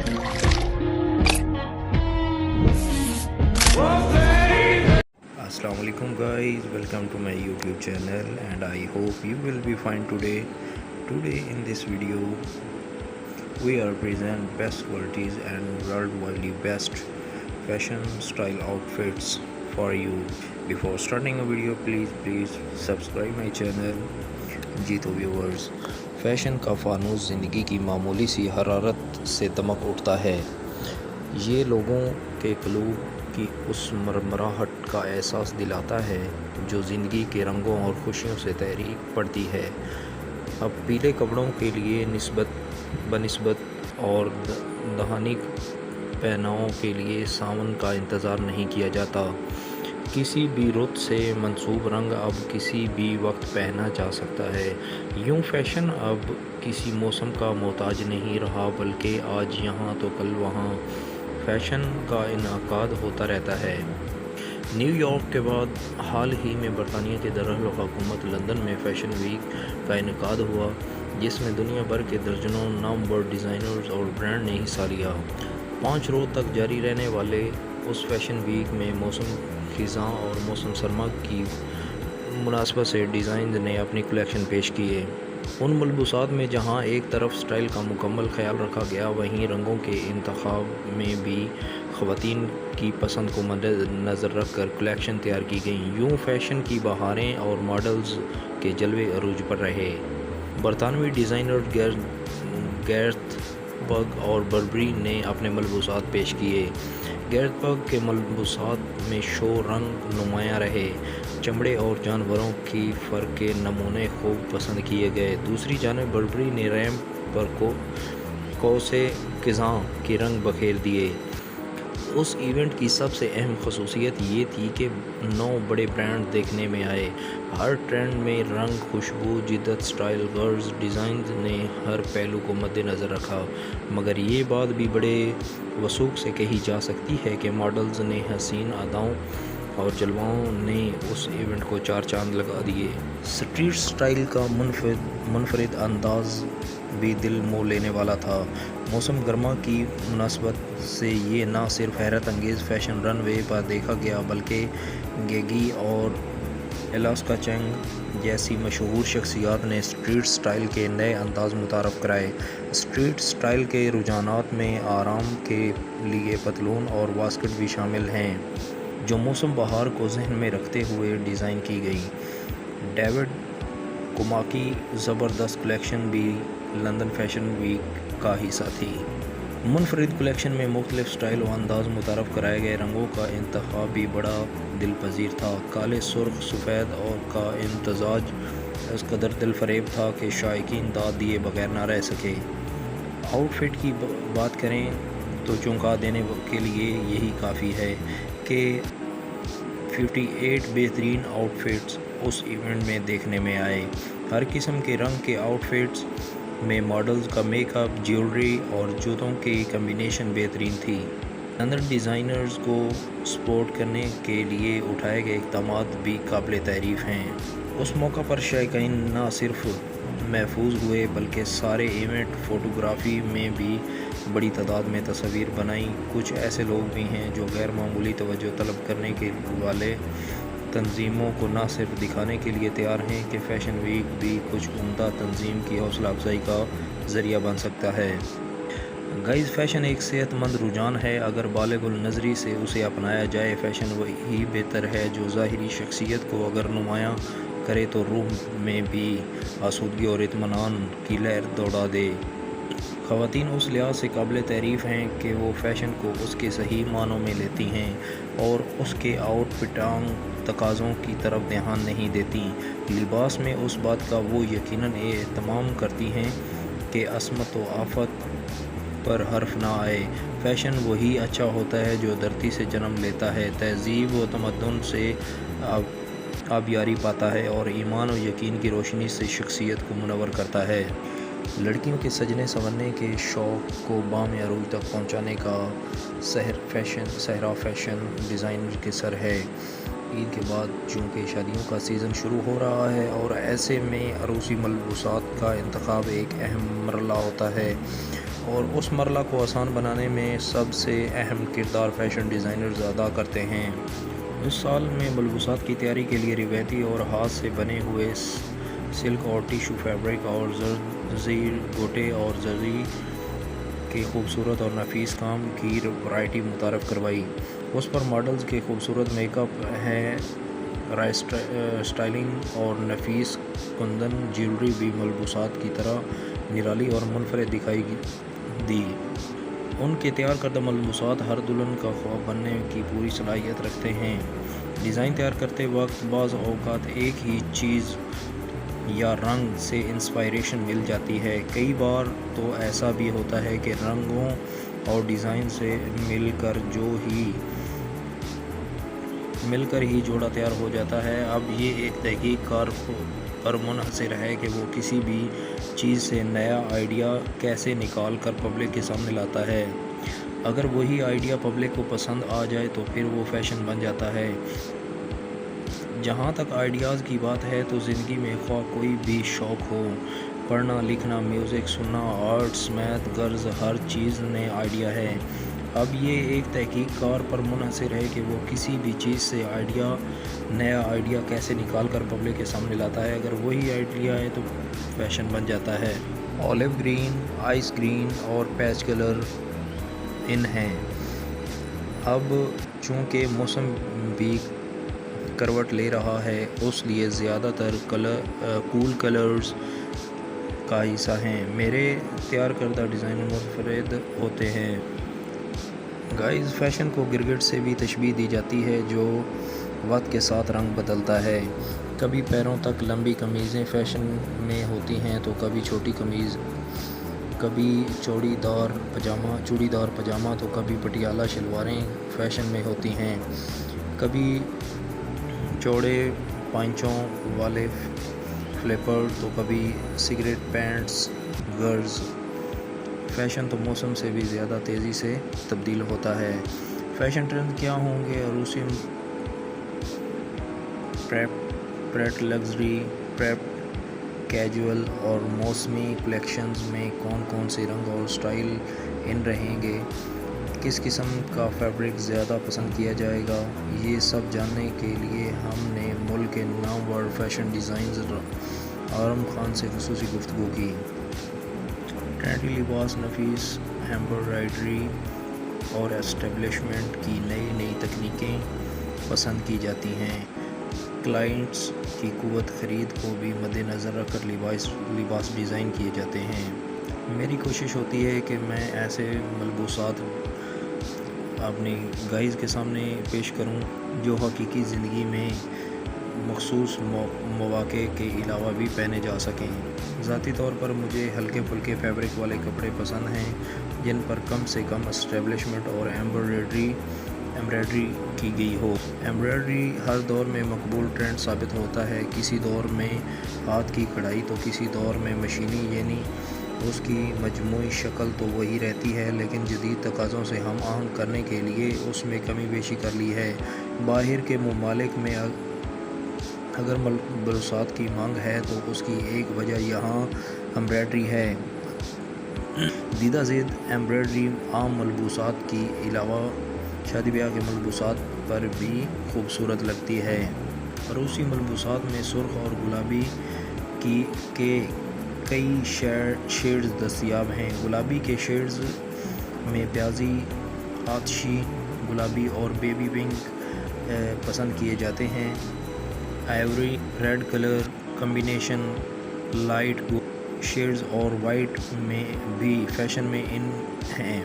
Assalamu alaikum guys, welcome to my YouTube channel and I hope you will be fine today. Today in this video we are present best qualities and worldwide best fashion style outfits for you. Before starting a video, please subscribe my channel. जी तो viewers, fashion का फानूस ज़िंदगी की मामूली सी हरारत से दमक उठता है। ये लोगों के क़ुलूब की उस मरमराहट का एहसास दिलाता है जो ज़िंदगी के रंगों और खुशियों से तहरीक पड़ती है। अब पीले कपड़ों के लिए बनिस्बत और दहानी पहनावों के लिए सावन का इंतज़ार नहीं किया जाता। किसी भी रुत से मंसूब रंग अब किसी भी वक्त पहना जा सकता है। यूँ फैशन अब किसी मौसम का मोहताज नहीं रहा, बल्कि आज यहाँ तो कल वहाँ फैशन का इनकाद होता रहता है। न्यूयॉर्क के बाद हाल ही में बरतानिया के दारुल-हुकूमत लंदन में फ़ैशन वीक का इनकाद हुआ, जिसमें दुनिया भर के दर्जनों नामवर डिज़ाइनर्स और ब्रांड ने हिस्सा लिया। 5 रोज़ तक जारी रहने वाले उस फैशन वीक में मौसम ख़िज़ां और मौसम सरमा की मुनासबत से डिज़ाइन ने अपनी कलेक्शन पेश किए। उन मलबूसात में जहां एक तरफ स्टाइल का मुकम्मल ख्याल रखा गया, वहीं रंगों के इंतखाब में भी ख़वातीन की पसंद को मद्देनज़र रख कर कलेक्शन तैयार की गई। यूँ फैशन की बहारें और मॉडल्स के जलवे अरूज पर रहे। बरतानवी डिज़ाइनर गैरथ बग और बर्बरी ने अपने मलबूसात पेश किए। गैरथ बग के मलबूसात में शो रंग नुमायाँ रहे। चमड़े और जानवरों की फ़र के नमूने खूब पसंद किए गए। दूसरी जानिब बर्बरी ने रैंप पर कौसे क़िज़ां के रंग बखेर दिए। उस इवेंट की सबसे अहम खसूसियत ये थी कि 9 बड़े ब्रांड देखने में आए। हर ट्रेंड में रंग, खुशबू, जिद्दत, स्टाइल, गर्ल्स डिज़ाइन ने हर पहलू को मद्देनज़र रखा। मगर ये बात भी बड़े वसूख से कही जा सकती है कि मॉडल्स ने हसीन अदाओं और जलवाओं ने उस इवेंट को 4 चांद लगा दिए। स्ट्रीट स्टाइल का मुनफरिद अंदाज़ भी दिल मोह लेने वाला था। मौसम गर्मा की मुनासबत से ये ना सिर्फ हैरत अंगेज़ फ़ैशन रनवे पर देखा गया, बल्कि गेगी और एलास्का चैंग जैसी मशहूर शख्सियात ने स्ट्रीट स्टाइल के नए अंदाज़ मुतारफ़ कराए। स्ट्रीट स्टाइल के रुझानात में आराम के लिए पतलून और वास्कट भी शामिल हैं, जो मौसम बहार को जहन में रखते हुए डिज़ाइन की गई। डेविड कुमा की ज़बरदस्त कलेक्शन भी लंदन फैशन वीक का हिस्सा थी। मुनफरिद कलेक्शन में मुख्तलिफ स्टाइल व अंदाज़ मुतारफ़ कराए गए। रंगों का इंतखाब भी बड़ा दिलपजीर था। काले, सुर्ख, सफ़ेद और का इम्तज़ाज इस कदर दिलफरेब था कि शायकीन दाद दिए बगैर ना रह सके। आउटफिट की बात करें तो चौंका देने के लिए यही काफ़ी है कि 58 बेहतरीन आउटफिट्स उस इवेंट में देखने में आए। हर किस्म के रंग के आउटफिट्स में मॉडल्स का मेकअप, ज्वेलरी और जूतों की कम्बिनेशन बेहतरीन थी। लंदन डिज़ाइनर्स को सपोर्ट करने के लिए उठाए गए इक़दामात भी काबिल तारीफ़ हैं। उस मौका पर शायकीन न सिर्फ महफूज हुए, बल्कि सारे इवेंट फ़ोटोग्राफ़ी में भी बड़ी तादाद में तस्वीर बनाई। कुछ ऐसे लोग भी हैं जो गैर मामूली तवज्जो तलब करने के वाले तंजीमों को न सिर्फ दिखाने के लिए तैयार हैं कि फ़ैशन वीक भी कुछ उम्दा तंजीम की हौसला अफजाई का ज़रिया बन सकता है। गाइस, फ़ैशन एक सेहतमंद रुझान है। अगर बालिग़ुल नज़री से उसे अपनाया जाए, फ़ैशन वही बेहतर है जो ज़ाहिरी शख्सियत को अगर नुमायाँ करे तो रूह में भी आसूदगी और इत्मीनान की लहर दौड़ा दे। ख़वातीन उस लिहाज से काबिल तारीफ़ हैं कि वो फ़ैशन को उसके सही मानों में लेती हैं और उसके आउटफिटांग तकाज़ों की तरफ ध्यान नहीं देती। लिबास में उस बात का वो यकीनन एहतमाम करती हैं कि असमत व आफत पर हर्फ ना आए। फ़ैशन वही अच्छा होता है जो धरती से जन्म लेता है, तहज़ीब व तमद्दुन से आबियारी पाता है और ईमान और यकीन की रोशनी से शख्सियत को मुनव्वर करता है। लड़कियों के सजने संवरने के शौक़ को बाम अरूज तक पहुँचाने का सहरा फ़ैशन डिज़ाइनर के सर है। ईद के बाद चूँकि शादियों का सीज़न शुरू हो रहा है और ऐसे में अरूसी मलबूसात का इंतखाब एक अहम मरला होता है। اور اس مرحلہ کو آسان بنانے میں سب سے اہم کردار فیشن ڈیزائنرز ادا کرتے ہیں۔ اس سال میں ملبوسات کی تیاری کے لیے روایتی اور ہاتھ سے بنے ہوئے سلک اور ٹیشو فیبرک اور زرزیر گوٹے اور زری کے خوبصورت اور نفیس کام کی ورائٹی متعارف کروائی۔ اس پر ماڈلز کے خوبصورت میک اپ ہے، اسٹائلنگ اور نفیس کندن جیولری بھی ملبوسات کی طرح نرالی اور منفرد دکھائی دی۔ ان کے تیار کردہ ملبوسات ہر دلہن کا خواب بننے کی پوری صلاحیت رکھتے ہیں۔ ڈیزائن تیار کرتے وقت بعض اوقات ایک ہی چیز یا رنگ سے انسپائریشن مل جاتی ہے۔ کئی بار تو ایسا بھی ہوتا ہے کہ رنگوں اور ڈیزائن سے مل کر ہی جوڑا تیار ہو جاتا ہے۔ اب یہ ایک تحقیق کار پر منحصر ہے کہ وہ کسی بھی چیز سے نیا آئیڈیا کیسے نکال کر پبلک کے سامنے لاتا ہے۔ اگر وہی آئیڈیا پبلک کو پسند آ جائے تو پھر وہ فیشن بن جاتا ہے۔ جہاں تک آئیڈیاز کی بات ہے تو زندگی میں خواہ کوئی بھی شوق ہو، پڑھنا، لکھنا، میوزک سننا، آرٹس، میتھ، غرض ہر چیز نئے آئیڈیا ہے۔ اب یہ ایک تحقیق کار پر منحصر ہے کہ وہ کسی بھی چیز سے نیا آئیڈیا کیسے نکال کر پبلک کے سامنے لاتا ہے۔ اگر وہی آئیڈیا ہے تو فیشن بن جاتا ہے۔ اولیو گرین، آئس گرین اور پیچ کلر ان ہیں۔ اب چونکہ موسم بھی کروٹ لے رہا ہے، اس لیے زیادہ تر کول کلرز کا حصہ ہیں۔ میرے تیار کردہ ڈیزائن منفرد ہوتے ہیں۔ گائز، فیشن کو گرگٹ سے بھی تشبیہ دی جاتی ہے جو وقت کے ساتھ رنگ بدلتا ہے۔ کبھی پیروں تک لمبی قمیضیں فیشن میں ہوتی ہیں تو کبھی چھوٹی قمیض، کبھی چوڑی دار پاجامہ تو کبھی پٹیالہ شلواریں فیشن میں ہوتی ہیں، کبھی چوڑے پائچوں والے فلیپر تو کبھی سگریٹ پینٹس۔ غرض فیشن تو موسم سے بھی زیادہ تیزی سے تبدیل ہوتا ہے۔ فیشن ٹرینڈ کیا ہوں گے؟ عروسی پریپ لگژری، پریپ کیجول اور موسمی کلیکشنز میں کون سے رنگ اور سٹائل ان رہیں گے؟ کس قسم کا فیبرک زیادہ پسند کیا جائے گا؟ یہ سب جاننے کے لیے ہم نے ملک کے نامور فیشن ڈیزائنر آرم خان سے خصوصی گفتگو کی۔ ٹرینڈی لباس، نفیس ایمبرائڈری اور اسٹیبلشمنٹ کی نئی تکنیکیں پسند کی جاتی ہیں۔ کلائنٹس کی قوت خرید کو بھی مد نظر رکھ کر لباس ڈیزائن کیے جاتے ہیں۔ میری کوشش ہوتی ہے کہ میں ایسے ملبوسات اپنی گائز کے سامنے پیش کروں جو حقیقی زندگی میں مخصوص مواقع کے علاوہ بھی پہنے جا سکیں۔ ذاتی طور پر مجھے ہلکے پھلکے فیبرک والے کپڑے پسند ہیں جن پر کم سے کم اسٹیبلشمنٹ اور ایمبرائڈری کی گئی ہو۔ ایمبرائڈری ہر دور میں مقبول ٹرینڈ ثابت ہوتا ہے۔ کسی دور میں ہاتھ کی کڑھائی تو کسی دور میں مشینی، یعنی اس کی مجموعی شکل تو وہی رہتی ہے لیکن جدید تقاضوں سے ہم آہنگ کرنے کے لیے اس میں کمی بیشی کر لی ہے۔ باہر کے ممالک میں اگر ملبوسات کی مانگ ہے تو اس کی ایک وجہ یہاں ایمبرائڈری ہے۔ دیدہ زید ایمبرائڈری عام ملبوسات کی علاوہ شادی بیاہ کے ملبوسات پر بھی خوبصورت لگتی ہے۔ عروسی ملبوسات میں سرخ اور گلابی کے کئی شیڈز دستیاب ہیں۔ گلابی کے شیڈز میں پیازی، آتشی گلابی اور بیبی پنک پسند کیے جاتے ہیں۔ Ivory red colour combination, light gold shades اور وائٹ میں بھی فیشن میں ان ہیں۔